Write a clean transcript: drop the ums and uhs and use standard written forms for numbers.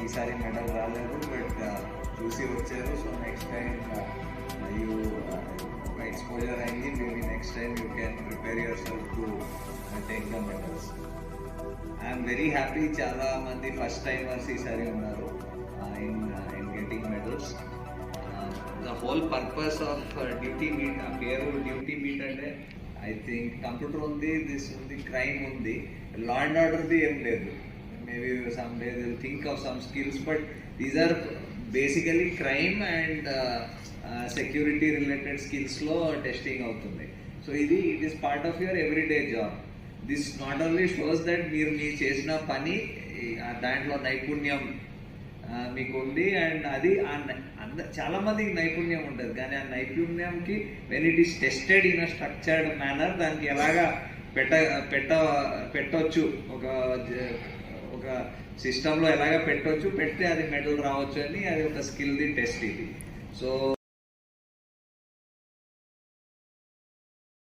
ఈసారి మెడల్ రాలేదు, బట్ చూసి వచ్చారు. సో నెక్స్ట్ టైం యూ ఒక ఎక్స్పోజర్ అయింది. Maybe next time you can prepare your self to take the medals. I'm very happy. చాలా మంది ఫస్ట్ టైమర్స్ ఈసారి ఉన్నారు in getting medals. The whole purpose of duty meet, ఆ పేరు duty meet అంటే I think computer ఉంది, this ఉంది, crime ఉంది, లా అండ్ ఆర్డర్ది ఏం లేదు. Maybe some day they will think of some skills, but these are basically crime and security related స్కిల్స్లో testing అవుతుంది. So it is part of your everyday job. This not only shows that మీరు చేసిన పని దాంట్లో నైపుణ్యం మీకు ఉంది, and అది చాలా మందికి నైపుణ్యం ఉంటుంది, కానీ ఆ నైపుణ్యంకి when it is tested in a structured manner దానికి ఎలాగా పెట్టొచ్చు, ఒక సిస్టంలో ఎలాగ పెట్టొచ్చు, పెడితే అది మెడల్ రావచ్చు అని అది ఒక స్కిల్ది టెస్ట్ ఇది. సో